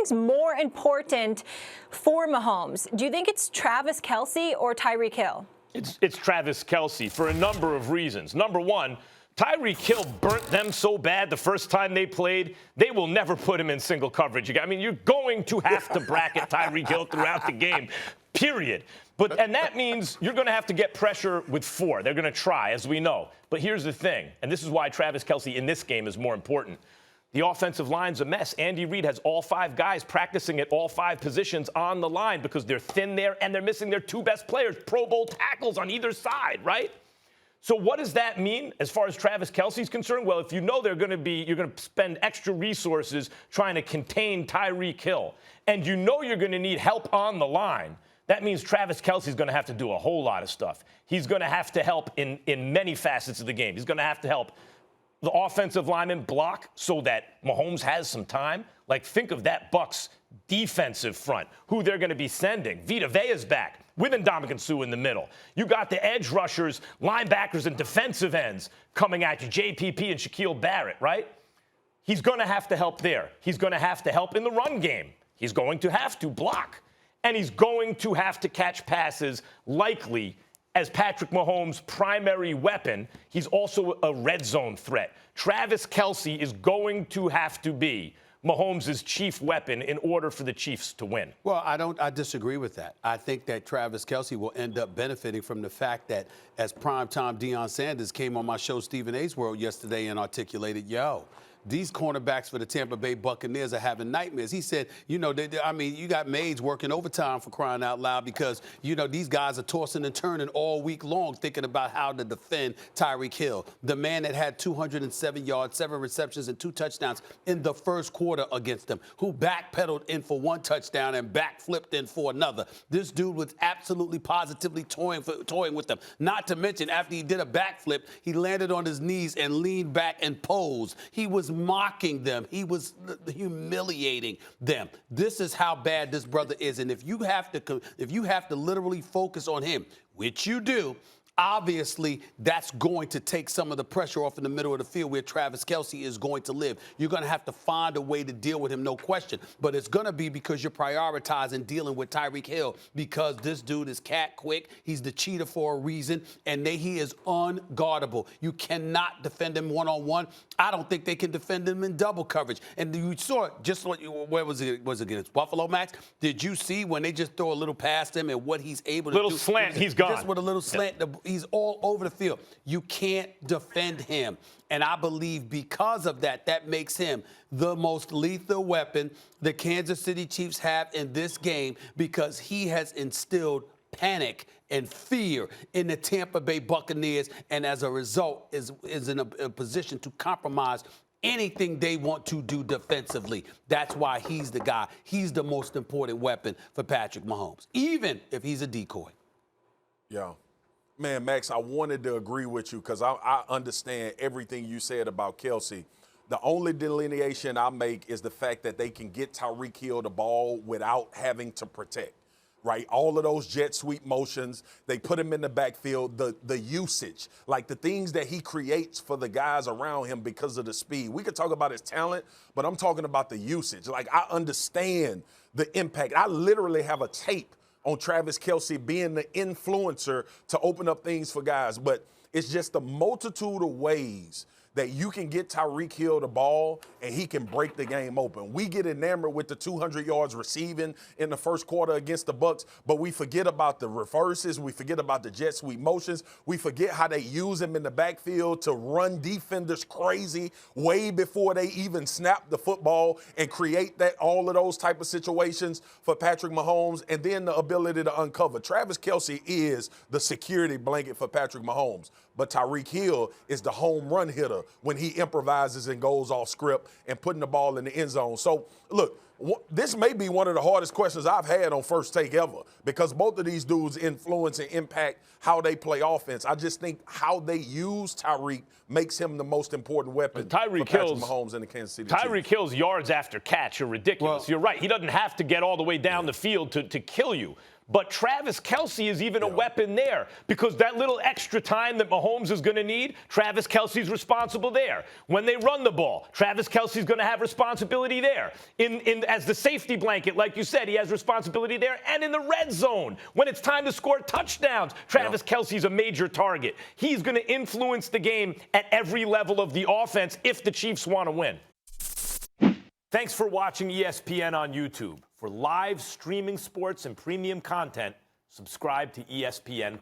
is more important for Mahomes? Do you think it's Travis Kelce or Tyreek Hill? It's Travis Kelce for a number of reasons. Number one, Tyreek Hill burnt them so bad the first time they played, they will never put him in single coverage again. I mean, you're going to have to bracket Tyreek Hill throughout the game, period. And that means you're going to have to get pressure with 4. They're going to try, as we know. But here's the thing, and this is why Travis Kelce in this game is more important. The offensive line's a mess. Andy Reid has all 5 guys practicing at all 5 positions on the line because they're thin there and they're missing their 2 best players, Pro Bowl tackles on either side, right? So what does that mean as far as Travis Kelce's concerned? Well, if you know you're going to spend extra resources trying to contain Tyreek Hill, and you know you're going to need help on the line, that means Travis Kelce's going to have to do a whole lot of stuff. He's going to have to help in many facets of the game. He's going to have to help the offensive lineman block so that Mahomes has some time. Like, think of that Bucs defensive front, who they're going to be sending. Vita Vea's back with Ndamukong Suh in the middle. You got the edge rushers, linebackers, and defensive ends coming at you, JPP and Shaquille Barrett, right? He's going to have to help there. He's going to have to help in the run game. He's going to have to block. And he's going to have to catch passes, likely as Patrick Mahomes' primary weapon. He's also a red zone threat. Travis Kelce is going to have to be Mahomes' chief weapon in order for the Chiefs to win. Well, I disagree with that. I think that Travis Kelce will end up benefiting from the fact that as primetime Deion Sanders came on my show Stephen A's World yesterday and articulated, these cornerbacks for the Tampa Bay Buccaneers are having nightmares. He said, you got maids working overtime for crying out loud because, these guys are tossing and turning all week long thinking about how to defend Tyreek Hill, the man that had 207 yards, 7 receptions, and 2 touchdowns in the first quarter against them, who backpedaled in for 1 touchdown and backflipped in for another. This dude was absolutely positively toying with them. Not to mention, after he did a backflip, he landed on his knees and leaned back and posed. He was mocking them. He was humiliating them. This is how bad this brother is. And if you have to literally focus on him, which you do, obviously that's going to take some of the pressure off in the middle of the field where Travis Kelce is going to live. You're going to have to find a way to deal with him, no question. But it's going to be because you're prioritizing dealing with Tyreek Hill because this dude is cat quick. He's the cheetah for a reason, and he is unguardable. You cannot defend him one-on-one. I don't think they can defend him in double coverage. And you saw it just where was it against Buffalo, Max? Did you see when they just throw a little past him and what he's able to do? Little slant, he's gone. Just with a little slant, he's all over the field. You can't defend him. And I believe because of that, that makes him the most lethal weapon the Kansas City Chiefs have in this game because he has instilled panic and fear in the Tampa Bay Buccaneers, and as a result is in a position to compromise anything they want to do defensively. That's why he's the guy. He's the most important weapon for Patrick Mahomes, even if he's a decoy. Yeah. Man, Max, I wanted to agree with you because I understand everything you said about Kelce. The only delineation I make is the fact that they can get Tyreek Hill the ball without having to protect, right? All of those jet sweep motions, they put him in the backfield, the usage, like the things that he creates for the guys around him because of the speed. We could talk about his talent, but I'm talking about the usage. Like, I understand the impact. I literally have a tape on Travis Kelce being the influencer to open up things for guys. But it's just the multitude of ways that you can get Tyreek Hill the ball and he can break the game open. We get enamored with the 200 yards receiving in the first quarter against the Bucs, but we forget about the reverses. We forget about the jet sweep motions. We forget how they use him in the backfield to run defenders crazy way before they even snap the football and create all of those type of situations for Patrick Mahomes, and then the ability to uncover. Travis Kelce is the security blanket for Patrick Mahomes, but Tyreek Hill is the home run hitter when he improvises and goes off script and putting the ball in the end zone. So, look, this may be one of the hardest questions I've had on First Take ever because both of these dudes influence and impact how they play offense. I just think how they use Tyreek makes him the most important weapon for Patrick Mahomes and the Kansas City Chiefs. Tyreek Hill's yards after catch are ridiculous. Well, you're right. He doesn't have to get all the way down the field to kill you. But Travis Kelce is even a weapon there because that little extra time that Mahomes is going to need, Travis Kelce's responsible there. When they run the ball, Travis Kelce's going to have responsibility there. as the safety blanket. Like you said, he has responsibility there. And in the red zone, when it's time to score touchdowns, Travis Kelce's a major target. He's going to influence the game at every level of the offense if the Chiefs want to win. Thanks for watching ESPN on YouTube. For live streaming sports and premium content, subscribe to ESPN+.